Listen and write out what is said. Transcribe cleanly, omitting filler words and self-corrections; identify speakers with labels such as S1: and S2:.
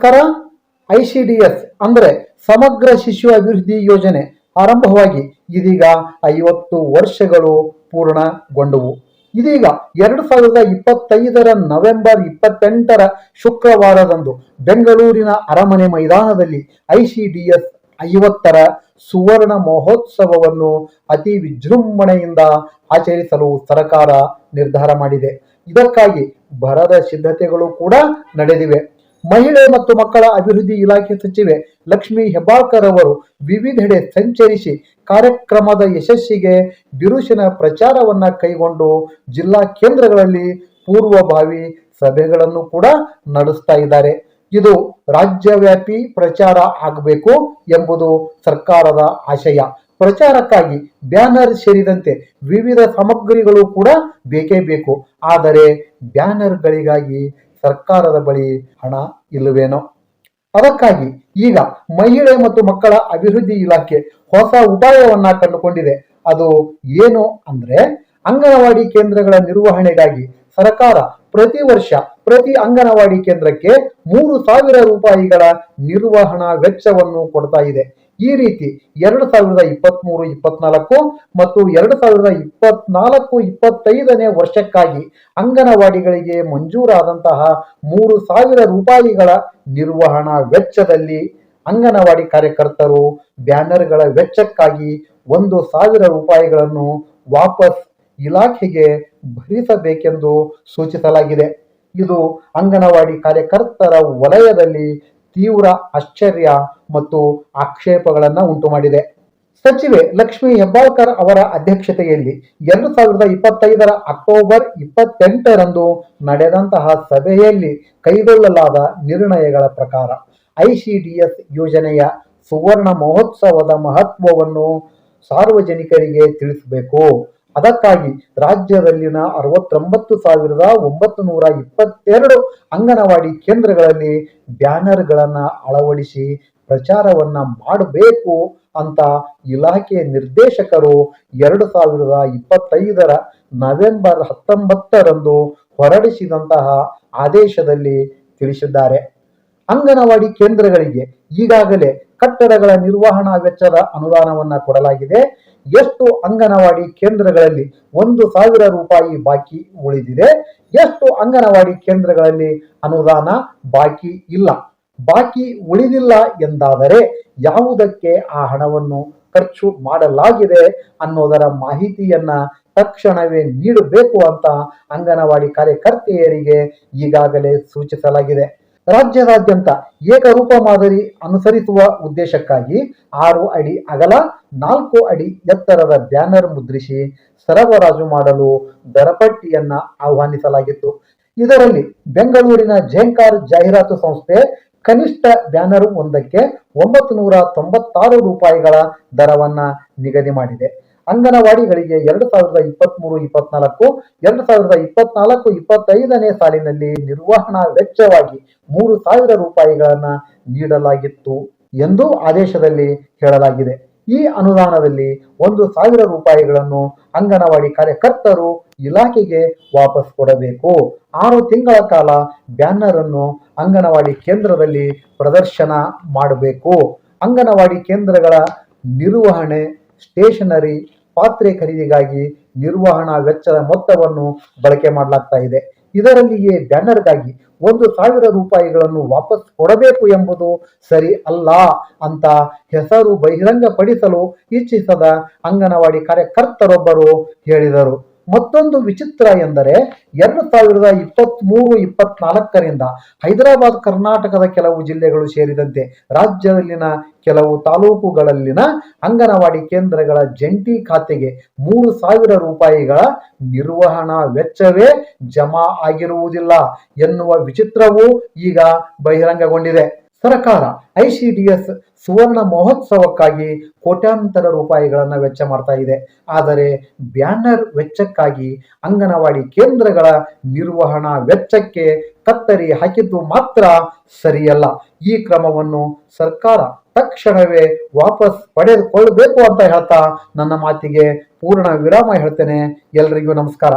S1: ನಮಸ್ಕಾರ. ICDS ಅಂದರೆ ಸಮಗ್ರ ಶಿಶು ಅಭಿವೃದ್ಧಿ ಯೋಜನೆ ಆರಂಭವಾಗಿ ಇದೀಗ 50 ವರ್ಷಗಳು ಪೂರ್ಣಗೊಂಡವು. ಇದೀಗ 2025 ನವೆಂಬರ್ 28 ಶುಕ್ರವಾರದಂದು ಬೆಂಗಳೂರಿನ ಅರಮನೆ ಮೈದಾನದಲ್ಲಿ ICDS 50ರ ಸುವರ್ಣ ಮಹೋತ್ಸವವನ್ನು ಅತಿ ವಿಜೃಂಭಣೆಯಿಂದ ಆಚರಿಸಲು ಸರ್ಕಾರ ನಿರ್ಧಾರ ಮಾಡಿದೆ. ಇದಕ್ಕಾಗಿ ಭರದ ಸಿದ್ಧತೆಗಳು ಕೂಡ ನಡೆದಿವೆ. ಮಹಿಳೆ ಮತ್ತು ಮಕ್ಕಳ ಅಭಿವೃದ್ಧಿ ಇಲಾಖೆ ಸಚಿವೆ ಲಕ್ಷ್ಮೀ ಹೆಬ್ಬಾಳ್ಕರ್ ಅವರು ವಿವಿಧೆಡೆ ಸಂಚರಿಸಿ ಕಾರ್ಯಕ್ರಮದ ಯಶಸ್ಸಿಗೆ ಬಿರುಸಿನ ಪ್ರಚಾರವನ್ನ ಕೈಗೊಂಡು ಜಿಲ್ಲಾ ಕೇಂದ್ರಗಳಲ್ಲಿ ಪೂರ್ವಭಾವಿ ಸಭೆಗಳನ್ನು ಕೂಡ ನಡೆಸ್ತಾ ಇದ್ದಾರೆ. ಇದು ರಾಜ್ಯವ್ಯಾಪಿ ಪ್ರಚಾರ ಆಗಬೇಕು ಎಂಬುದು ಸರ್ಕಾರದ ಆಶಯ. ಪ್ರಚಾರಕ್ಕಾಗಿ ಬ್ಯಾನರ್ ಸೇರಿದಂತೆ ವಿವಿಧ ಸಾಮಗ್ರಿಗಳು ಕೂಡ ಬೇಕೇ ಬೇಕು. ಆದರೆ ಬ್ಯಾನರ್ಗಳಿಗಾಗಿ ಸರ್ಕಾರದ ಬಳಿ ಹಣ ಇಲ್ಲವೇನೋ. ಅದಕ್ಕಾಗಿ ಈಗ ಮಹಿಳೆ ಮತ್ತು ಮಕ್ಕಳ ಅಭಿವೃದ್ಧಿ ಇಲಾಖೆ ಹೊಸ ಉಪಾಯವನ್ನ ಕಂಡುಕೊಂಡಿದೆ. ಅದು ಏನು ಅಂದ್ರೆ, ಅಂಗನವಾಡಿ ಕೇಂದ್ರಗಳ ನಿರ್ವಹಣೆಗಾಗಿ ಸರ್ಕಾರ ಪ್ರತಿ ವರ್ಷ ಪ್ರತಿ ಅಂಗನವಾಡಿ ಕೇಂದ್ರಕ್ಕೆ 3,000 ರೂಪಾಯಿಗಳ ನಿರ್ವಹಣಾ ವೆಚ್ಚವನ್ನು ಕೊಡ್ತಾ ಇದೆ. ಈ ರೀತಿ 2023-24 ಮತ್ತು 2024-25ನೇ ವರ್ಷಕ್ಕಾಗಿ ಅಂಗನವಾಡಿಗಳಿಗೆ ಮಂಜೂರಾದಂತಹ 3,000 ರೂಪಾಯಿಗಳ ನಿರ್ವಹಣಾ ವೆಚ್ಚದಲ್ಲಿ ಅಂಗನವಾಡಿ ಕಾರ್ಯಕರ್ತರು ಬ್ಯಾನರ್ಗಳ ವೆಚ್ಚಕ್ಕಾಗಿ 1,000 ರೂಪಾಯಿಗಳನ್ನು ವಾಪಸ್ ಇಲಾಖೆಗೆ ಭರಿಸಬೇಕೆಂದು ಸೂಚಿಸಲಾಗಿದೆ. ಇದು ಅಂಗನವಾಡಿ ಕಾರ್ಯಕರ್ತರ ವಲಯದಲ್ಲಿ ತೀವ್ರ ಆಶ್ಚರ್ಯ ಮತ್ತು ಆಕ್ಷೇಪಗಳನ್ನು ಉಂಟು ಮಾಡಿದೆ. ಸಚಿವೆ ಲಕ್ಷ್ಮೀ ಹೆಬ್ಬಾಳ್ಕರ್ ಅವರ ಅಧ್ಯಕ್ಷತೆಯಲ್ಲಿ 2025 ಅಕ್ಟೋಬರ್ 28ರಂದು ನಡೆದಂತಹ ಸಭೆಯಲ್ಲಿ ಕೈಗೊಳ್ಳಲಾದ ನಿರ್ಣಯಗಳ ಪ್ರಕಾರ ICDS ಯೋಜನೆಯ ಸುವರ್ಣ ಮಹೋತ್ಸವದ ಮಹತ್ವವನ್ನು ಸಾರ್ವಜನಿಕರಿಗೆ ತಿಳಿಸಬೇಕು. ಅದಕ್ಕಾಗಿ ರಾಜ್ಯದಲ್ಲಿನ 69,922 ಅಂಗನವಾಡಿ ಕೇಂದ್ರಗಳಲ್ಲಿ ಬ್ಯಾನರ್ಗಳನ್ನು ಅಳವಡಿಸಿ ಪ್ರಚಾರವನ್ನ ಮಾಡಬೇಕು ಅಂತ ಇಲಾಖೆ ನಿರ್ದೇಶಕರು 2025 ನವೆಂಬರ್ 19ರಂದು ಹೊರಡಿಸಿದಂತಹ ಆದೇಶದಲ್ಲಿ ತಿಳಿಸಿದ್ದಾರೆ. ಅಂಗನವಾಡಿ ಕೇಂದ್ರಗಳಿಗೆ ಈಗಾಗಲೇ ಕಟ್ಟಡಗಳ ನಿರ್ವಹಣಾ ವೆಚ್ಚದ ಅನುದಾನವನ್ನ ಕೊಡಲಾಗಿದೆ. ಎಷ್ಟು ಅಂಗನವಾಡಿ ಕೇಂದ್ರಗಳಲ್ಲಿ 1,000 ರೂಪಾಯಿ ಬಾಕಿ ಉಳಿದಿದೆ, ಎಷ್ಟು ಅಂಗನವಾಡಿ ಕೇಂದ್ರಗಳಲ್ಲಿ ಅನುದಾನ ಬಾಕಿ ಇಲ್ಲ, ಬಾಕಿ ಉಳಿದಿಲ್ಲ ಎಂದಾದರೆ ಯಾವುದಕ್ಕೆ ಆ ಹಣವನ್ನು ಖರ್ಚು ಮಾಡಲಾಗಿದೆ ಅನ್ನೋದರ ಮಾಹಿತಿಯನ್ನ ತಕ್ಷಣವೇ ನೀಡಬೇಕು ಅಂತ ಅಂಗನವಾಡಿ ಕಾರ್ಯಕರ್ತೆಯರಿಗೆ ಈಗಾಗಲೇ ಸೂಚಿಸಲಾಗಿದೆ. ರಾಜ್ಯದಾದ್ಯಂತ ಏಕರೂಪ ಮಾದರಿ ಅನುಸರಿಸುವ ಉದ್ದೇಶಕ್ಕಾಗಿ 6 ಅಡಿ ಅಗಲ 4 ಅಡಿ ಎತ್ತರದ ಬ್ಯಾನರ್ ಮುದ್ರಿಸಿ ಸರಬರಾಜು ಮಾಡಲು ದರಪಟ್ಟಿಯನ್ನ ಆಹ್ವಾನಿಸಲಾಗಿತ್ತು. ಇದರಲ್ಲಿ ಬೆಂಗಳೂರಿನ ಝೇಂಕಾರ್ ಜಾಹೀರಾತು ಸಂಸ್ಥೆ ಕನಿಷ್ಠ ಬ್ಯಾನರ್ ಒಂದಕ್ಕೆ 996 ರೂಪಾಯಿಗಳ ದರವನ್ನ ನಿಗದಿ ಮಾಡಿದೆ. ಅಂಗನವಾಡಿಗಳಿಗೆ 2023-24, 2024-25ನೇ ಸಾಲಿನಲ್ಲಿ ನಿರ್ವಹಣಾ ವೆಚ್ಚವಾಗಿ 3,000 ರೂಪಾಯಿಗಳನ್ನ ನೀಡಲಾಗಿತ್ತು ಎಂದು ಆದೇಶದಲ್ಲಿ ಹೇಳಲಾಗಿದೆ. ಈ ಅನುದಾನದಲ್ಲಿ 1,000 ರೂಪಾಯಿಗಳನ್ನು ಅಂಗನವಾಡಿ ಕಾರ್ಯಕರ್ತರು ಇಲಾಖೆಗೆ ವಾಪಸ್ ಕೊಡಬೇಕು. 6 ತಿಂಗಳ ಕಾಲ ಬ್ಯಾನರ್ ಅನ್ನು ಅಂಗನವಾಡಿ ಕೇಂದ್ರದಲ್ಲಿ ಪ್ರದರ್ಶನ ಮಾಡಬೇಕು. ಅಂಗನವಾಡಿ ಕೇಂದ್ರಗಳ ನಿರ್ವಹಣೆ, ಸ್ಟೇಷನರಿ, ಪಾತ್ರೆ ಖರೀದಿಗಾಗಿ ನಿರ್ವಹಣಾ ವೆಚ್ಚದ ಮೊತ್ತವನ್ನು ಬಳಕೆ ಮಾಡಲಾಗ್ತಾ ಇದೆ. ಇದರಲ್ಲಿಯೇ ಬ್ಯಾನರ್ಗಾಗಿ 1,000 ರೂಪಾಯಿಗಳನ್ನು ವಾಪಸ್ ಕೊಡಬೇಕು ಎಂಬುದು ಸರಿ ಅಲ್ಲ ಅಂತ ಹೆಸರು ಬಹಿರಂಗಪಡಿಸಲು ಇಚ್ಛಿಸದ ಅಂಗನವಾಡಿ ಕಾರ್ಯಕರ್ತರೊಬ್ಬರು ಹೇಳಿದರು. ಮತ್ತೊಂದು ವಿಚಿತ್ರ ಎಂದರೆ 2023-24ರಿಂದ ಹೈದರಾಬಾದ್, ಕರ್ನಾಟಕದ ಕೆಲವು ಜಿಲ್ಲೆಗಳು ಸೇರಿದಂತೆ ರಾಜ್ಯದಲ್ಲಿನ ಕೆಲವು ತಾಲೂಕುಗಳಲ್ಲಿನ ಅಂಗನವಾಡಿ ಕೇಂದ್ರಗಳ ಜಂಟಿ ಖಾತೆಗೆ 3,000 ರೂಪಾಯಿಗಳ ನಿರ್ವಹಣಾ ವೆಚ್ಚವೇ ಜಮಾ ಆಗಿರುವುದಿಲ್ಲ ಎನ್ನುವ ವಿಚಿತ್ರವೂ ಈಗ ಬಹಿರಂಗಗೊಂಡಿದೆ. ಸರ್ಕಾರ ICDS ಸುವರ್ಣ ಮಹೋತ್ಸವಕ್ಕಾಗಿ ಕೋಟ್ಯಾಂತರ ರೂಪಾಯಿಗಳನ್ನು ವೆಚ್ಚ ಮಾಡ್ತಾ ಇದೆ. ಆದರೆ ಬ್ಯಾನರ್ ವೆಚ್ಚಕ್ಕಾಗಿ ಅಂಗನವಾಡಿ ಕೇಂದ್ರಗಳ ನಿರ್ವಹಣಾ ವೆಚ್ಚಕ್ಕೆ ಕತ್ತರಿ ಹಾಕಿದ್ದು ಮಾತ್ರ ಸರಿಯಲ್ಲ. ಈ ಕ್ರಮವನ್ನು ಸರ್ಕಾರ ತಕ್ಷಣವೇ ವಾಪಸ್ ಪಡೆದುಕೊಳ್ಳಬೇಕು ಅಂತ ಹೇಳ್ತಾ ನನ್ನ ಮಾತಿಗೆ ಪೂರ್ಣ ವಿರಾಮ ಹೇಳ್ತೇನೆ. ಎಲ್ರಿಗೂ ನಮಸ್ಕಾರ.